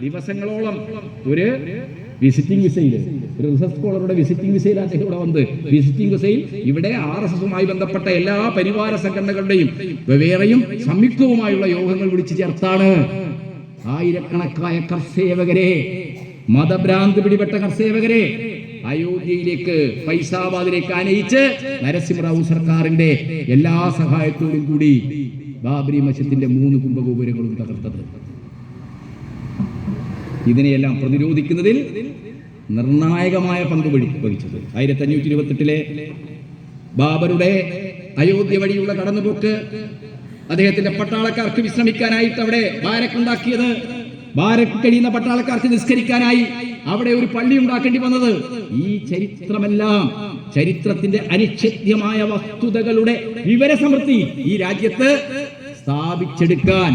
ദിവസങ്ങളോളം ഒരു വിസിറ്റിംഗ് വിസയിൽ, ഒരു റിസർച്ച് സ്കോളറുടെ വിസിറ്റിംഗ് വിസയിൽ അദ്ദേഹം ഇവിടെ വന്ന് വിസിറ്റിംഗ് വിസയിൽ ഇവിടെ RSSുമായി ബന്ധപ്പെട്ട എല്ലാ പരിവാര സംഘടനകളുടെയും വെവ്വേറെയും സംയുക്തവുമായുള്ള യോഗങ്ങൾ വിളിച്ചു ചേർത്താണ് ആയിരക്കണക്കായ കർസേവകരെ, മതഭ്രാന്ത് പിടിപെട്ട കർസേവകരെ അയോധ്യയിലേക്ക്, ഫൈസാബാദിലേക്ക് ആനയിച്ച് നരസിംഹറാവു സർക്കാരിന്റെ എല്ലാ സഹായത്തോടും കൂടി ബാബരി മസ്ജിദിന്റെ 3 കുംഭഗോപുരങ്ങളും തകർത്തത്. ഇതിനെയെല്ലാം പ്രതിരോധിക്കുന്നതിൽ നിർണായകമായ പങ്ക് വഹിച്ചത് 1528 ബാബറുടെ അയോധ്യ വഴിയുള്ള കടന്നുപോക്ക്, അദ്ദേഹത്തിന്റെ പട്ടാളക്കാർക്ക് വിശ്രമിക്കാനായിട്ട് അവിടെ ബാരക്കുണ്ടാക്കിയത്, ബാരക്ക് കഴിയുന്ന പട്ടാളക്കാർക്ക് നിസ്കരിക്കാനായി അവിടെ ഒരു പള്ളി ഉണ്ടാക്കേണ്ടി വന്നത്, ഈ ചരിത്രമെല്ലാം ചരിത്രത്തിന്റെ അനിശ്ചിത്യമായ വസ്തുതകളുടെ വിവരസമൃദ്ധി ഈ രാജ്യത്ത് സ്ഥാപിച്ചെടുക്കാൻ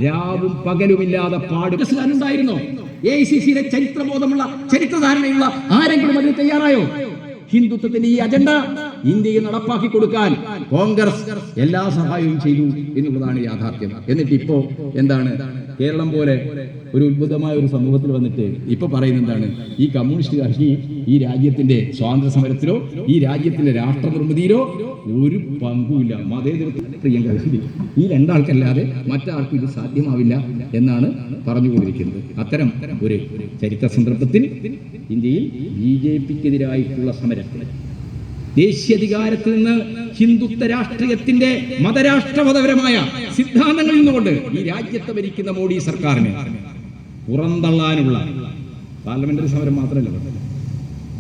രാവും പകലുമില്ലാതെ പാടുണ്ടായിരുന്നോ? AICCയുടെ ചരിത്രബോധമുള്ള, ചരിത്രധാരണയുള്ള ആരെങ്കിലും അതിന് തയ്യാറായോ? ഹിന്ദുത്വത്തിന്റെ ഈ അജണ്ട ഇന്ത്യയിൽ നടപ്പാക്കി കൊടുക്കാൻ കോൺഗ്രസ് എല്ലാ സഹായവും ചെയ്തു എന്നുള്ളതാണ് യാഥാർത്ഥ്യം. എന്നിട്ട് ഇപ്പോ എന്താണ്, കേരളം പോലെ ഒരു ഉത്ഭുതമായ ഒരു സമൂഹത്തിൽ വന്നിട്ട് ഇപ്പൊ പറയുന്നത് എന്താണ്, ഈ കമ്മ്യൂണിസ്റ്റുകാർക്ക് ഈ രാജ്യത്തിന്റെ സ്വാതന്ത്ര്യ സമരത്തിലോ ഈ രാജ്യത്തിന്റെ രാഷ്ട്ര നിർമ്മിതിയിലോ ഒരു പങ്കുമില്ല. മതേതരത്വ പ്രിയങ്ക ഗാന്ധി ഈ രണ്ടാൾക്കല്ലാതെ മറ്റാർക്കും ഇത് സാധ്യമാവില്ല എന്നാണ് പറഞ്ഞുകൊണ്ടിരിക്കുന്നത്. അത്തരം ഒരു ചരിത്ര സന്ദർഭത്തിൽ ഇന്ത്യയിൽ BJPക്കെതിരായിട്ടുള്ള സമരം ദേശീയാധികാരത്തിൽ നിന്ന് ഹിന്ദുത്വ രാഷ്ട്രീയത്തിന്റെ മതരാഷ്ട്രമതപരമായ സിദ്ധാന്തങ്ങളിൽ നിന്നുകൊണ്ട് ഈ രാജ്യത്തെ ഭരിക്കുന്ന മോഡി സർക്കാരിനെ പുറന്തള്ളാനുള്ള പാർലമെന്ററി സമരം മാത്രമല്ല,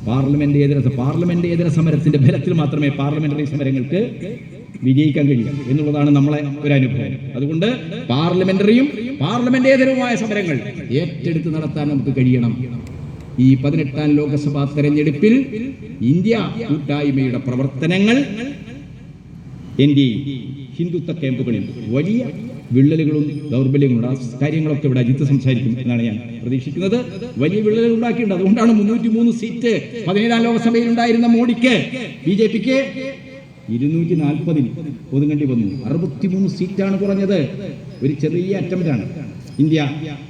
പാർലമെന്റേതര സമരത്തിന്റെ ബലത്തിൽ മാത്രമേ പാർലമെന്ററി സമരങ്ങൾക്ക് വിജയിക്കാൻ കഴിയും എന്നുള്ളതാണ് നമ്മളെ ഒരു അനുഭവം. അതുകൊണ്ട് പാർലമെന്ററിയും പാർലമെന്റേതരവുമായ സമരങ്ങൾ ഏറ്റെടുത്ത് നടത്താൻ നമുക്ക് കഴിയണം. ഈ 18ാം ലോക്സഭാ തെരഞ്ഞെടുപ്പിൽ ഇന്ത്യ കൂട്ടായ്മയുടെ പ്രവർത്തനങ്ങൾ ഹിന്ദുത്വ ക്യാമ്പുകളിൽ വലിയ വിള്ളലുകളും ദൗർബല്യങ്ങളും ആ കാര്യങ്ങളൊക്കെ ഇവിടെ അജിത്ത് സംസാരിക്കും എന്നാണ് ഞാൻ പ്രതീക്ഷിക്കുന്നത്. വലിയ വിള്ളലുകൾ ഉണ്ടാക്കിയിട്ടുണ്ട്. അതുകൊണ്ടാണ് 303 സീറ്റ് 17ാം ലോക്സഭയിൽ ഉണ്ടായിരുന്ന മോഡിക്ക്, BJPക്ക് 240 ഒതുങ്ങേണ്ടി വന്നു. 63 സീറ്റാണ് കുറഞ്ഞത്. ഒരു ചെറിയ അറ്റംപ്റ്റാണ് ഇന്ത്യ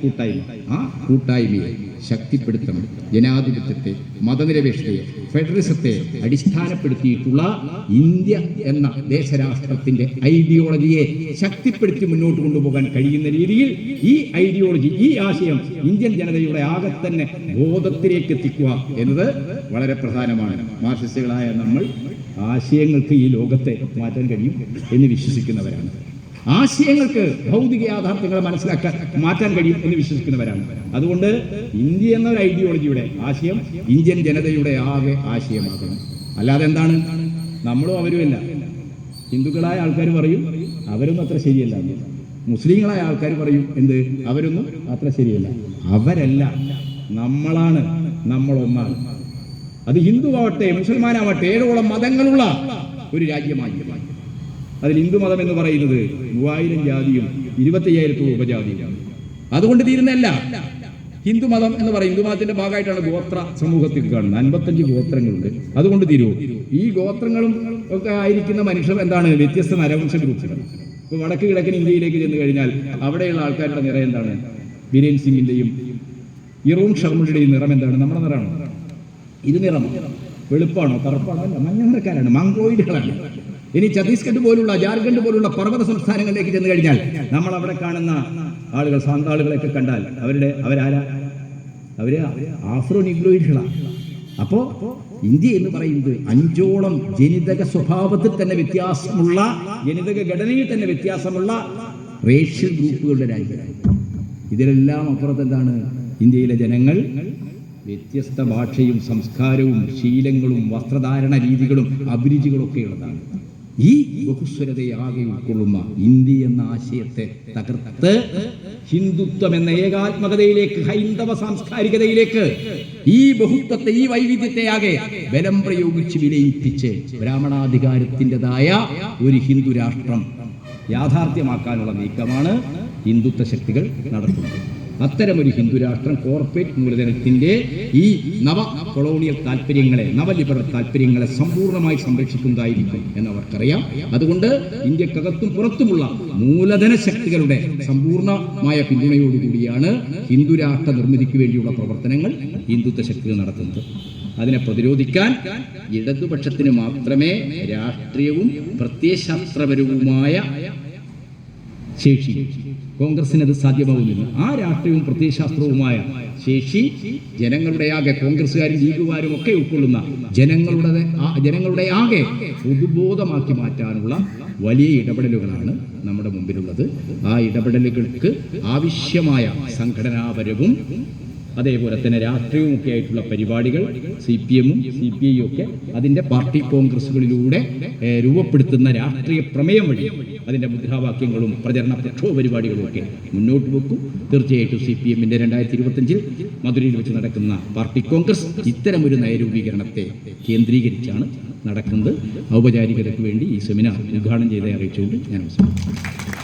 കൂട്ടായ്മ. ആ കൂട്ടായ്മയെ ശക്തിപ്പെടുത്തണം. ജനാധിപത്യത്തെ, മതനിരപേക്ഷതയെ, ഫെഡറലിസത്തെ അടിസ്ഥാനപ്പെടുത്തിയിട്ടുള്ള ഇന്ത്യ എന്ന ദേശരാഷ്ട്രത്തിന്റെ ഐഡിയോളജിയെ ശക്തിപ്പെടുത്തി മുന്നോട്ട് കൊണ്ടുപോകാൻ കഴിയുന്ന രീതിയിൽ ഈ ഐഡിയോളജി, ഈ ആശയം ഇന്ത്യൻ ജനതയുടെ ആകെ തന്നെ ബോധത്തിലേക്ക് എത്തിക്കുക എന്നത് വളരെ പ്രധാനമാണ്. മാർക്സിസ്റ്റുകളായ നമ്മൾ ആശയങ്ങൾക്ക് ഈ ലോകത്തെ മാറ്റാൻ കഴിയും എന്ന് വിശ്വസിക്കുന്നവരാണ്. ആശയങ്ങൾക്ക് ഭൗതിക യാഥാർത്ഥ്യങ്ങളെ മാറ്റാൻ കഴിയും എന്ന് വിശ്വസിക്കുന്നവരാണ്. അതുകൊണ്ട് ഇന്ത്യ എന്ന ഒരു ഐഡിയോളജിയുടെ ആശയം ഇന്ത്യൻ ജനതയുടെ ആകെ ആശയമാകണം. അല്ലാതെ എന്താണ്, നമ്മളും അവരുമല്ല. ഹിന്ദുക്കളായ ആൾക്കാർ പറയും അവരൊന്നും അത്ര ശരിയല്ല, മുസ്ലിങ്ങളായ ആൾക്കാർ പറയും എന്ത്, അവരൊന്നും അത്ര ശരിയല്ല. അവരല്ല, നമ്മളാണ്, നമ്മളൊന്നാണ്. അത് ഹിന്ദുവാവട്ടെ മുസൽമാനാവട്ടെ 7 മതങ്ങളുള്ള ഒരു രാജ്യമായി. അതിൽ ഹിന്ദു മതം എന്ന് പറയുന്നത് 3000 ജാതിയും 25,000 ഉപജാതിയും. അതുകൊണ്ട് തീരുന്നല്ല. ഹിന്ദുമതം എന്ന് പറയും, ഹിന്ദുമതത്തിന്റെ ഭാഗമായിട്ടാണ് ഗോത്ര സമൂഹത്തിൽ കാണുന്നത്. 55 ഗോത്രങ്ങളുണ്ട്. അതുകൊണ്ട് തീരുവോ? ഈ ഗോത്രങ്ങളും ഒക്കെ ആയിരിക്കുന്ന മനുഷ്യർ എന്താണ്, വ്യത്യസ്ത നരവംശ ഗ്രൂപ്പുകൾ. ഇപ്പൊ വടക്ക് കിഴക്കൻ ഇന്ത്യയിലേക്ക് ചെന്ന് കഴിഞ്ഞാൽ അവിടെയുള്ള ആൾക്കാരുടെ നിറം എന്താണ്? ബിരേൻ സിംഗിന്റെയും ഇറൂൺ ശർമ്മയുടെയും നിറം എന്താണ്? നമ്മുടെ നിറമാണോ? ഇത് നിറമാണ്. വെളുപ്പാണോ കറുപ്പാണോ? അല്ല, മഞ്ഞ നിറക്കാരാണ്, മംഗോയിഡുകളാണ്. ഇനി ഛത്തീസ്ഗഡ് പോലുള്ള, ജാർഖണ്ഡ് പോലുള്ള പർവ്വത സംസ്ഥാനങ്ങളിലേക്ക് ചെന്ന് കഴിഞ്ഞാൽ നമ്മൾ അവിടെ കാണുന്ന ആളുകൾ, സാന്താളുകളെയൊക്കെ കണ്ടാൽ അവരാരാ? അവര് ആഫ്രോ നിഗ്രോയിഡുകളാണ്. അപ്പോ ഇന്ത്യ എന്ന് പറയുന്നത് 5ഓളം ജനിതക സ്വഭാവത്തിൽ തന്നെ വ്യത്യാസമുള്ള, ജനിതക ഘടനയിൽ തന്നെ വ്യത്യാസമുള്ള റേഷ്യൽ ഗ്രൂപ്പുകളുടെ രാജ്യമാണ്. ഇതിലെല്ലാം അപ്പുറത്ത് എന്താണ്, ഇന്ത്യയിലെ ജനങ്ങൾ വ്യത്യസ്ത ഭാഷയും സംസ്കാരവും ശീലങ്ങളും വസ്ത്രധാരണ രീതികളും അഭിരുചികളും ഒക്കെ ഉള്ളതാണ്. ഈ ബഹുസ്വരതയെ ആകെ ഉൾക്കൊള്ളുന്ന ഇന്ത്യ എന്ന ആശയത്തെ തകർത്ത് ഹിന്ദുത്വം എന്ന ഏകാത്മകതയിലേക്ക്, ഹൈന്ദവ സാംസ്കാരികതയിലേക്ക് ഈ ബഹുത്വത്തെ, ഈ വൈവിധ്യത്തെ ആകെ ബലം പ്രയോഗിച്ച് വിലയിപ്പിച്ച് ബ്രാഹ്മണാധികാരത്തിൻ്റെതായ ഒരു ഹിന്ദു രാഷ്ട്രം യാഥാർത്ഥ്യമാക്കാനുള്ള നീക്കമാണ് ഹിന്ദുത്വ ശക്തികൾ നടത്തുന്നത്. അത്തരമൊരു ഹിന്ദുരാഷ്ട്രം കോർപ്പറേറ്റ് മൂലധനത്തിൻ്റെ ഈ നവ കൊളോണിയൽ താല്പര്യങ്ങളെ, നവലിബറൽ താല്പര്യങ്ങളെ സമ്പൂർണ്ണമായി സംരക്ഷിക്കുന്നതായിരിക്കും എന്നവർക്കറിയാം. അതുകൊണ്ട് ഇന്ത്യക്കകത്തും പുറത്തുമുള്ള മൂലധന ശക്തികളുടെ സമ്പൂർണ്ണമായ പിന്തുണയോടുകൂടിയാണ് ഹിന്ദുരാഷ്ട്ര നിർമ്മിതിക്ക് വേണ്ടിയുള്ള പ്രവർത്തനങ്ങൾ ഹിന്ദുത്വ ശക്തികൾ നടത്തുന്നത്. അതിനെ പ്രതിരോധിക്കാൻ ഇടതുപക്ഷത്തിന് മാത്രമേ രാഷ്ട്രീയവും പ്രത്യയശാസ്ത്രപരവുമായ ശേഷി, കോൺഗ്രസിന് അത് സാധ്യമാകുന്നില്ല. ആ രാഷ്ട്രീയവും പ്രത്യയശാസ്ത്രവുമായ ശേഷി ജനങ്ങളുടെ ആകെ, കോൺഗ്രസ്സുകാരും ലീഗുകാരും ഒക്കെ ഉൾക്കൊള്ളുന്ന ജനങ്ങളുടെ ആകെ പൊതുബോധമാക്കി മാറ്റാനുള്ള വലിയ ഇടപെടലുകളാണ് നമ്മുടെ മുമ്പിലുള്ളത്. ആ ഇടപെടലുകൾക്ക് ആവശ്യമായ സംഘടനാപരവും അതേപോലെ തന്നെ രാഷ്ട്രീയവുമൊക്കെ ആയിട്ടുള്ള പരിപാടികൾ CPM-ഉം CPI-യും ഒക്കെ അതിൻ്റെ പാർട്ടി കോൺഗ്രസുകളിലൂടെ രൂപപ്പെടുത്തുന്ന രാഷ്ട്രീയ പ്രമേയം വഴി അതിൻ്റെ മുദ്രാവാക്യങ്ങളും പ്രചരണ പ്രക്ഷോഭ പരിപാടികളും ഒക്കെ മുന്നോട്ട് വെക്കും. തീർച്ചയായിട്ടും CPM-ൻ്റെ 2025 മധുരയിൽ വെച്ച് നടക്കുന്ന പാർട്ടി കോൺഗ്രസ് ഇത്തരമൊരു നയരൂപീകരണത്തെ കേന്ദ്രീകരിച്ചാണ് നടക്കുന്നത്. ഔപചാരികതയ്ക്ക് വേണ്ടി ഈ സെമിനാർ ഉദ്ഘാടനം ചെയ്ത് അറിയിച്ചുകൊണ്ട് ഞാൻ അവസാനിപ്പിക്കുന്നു.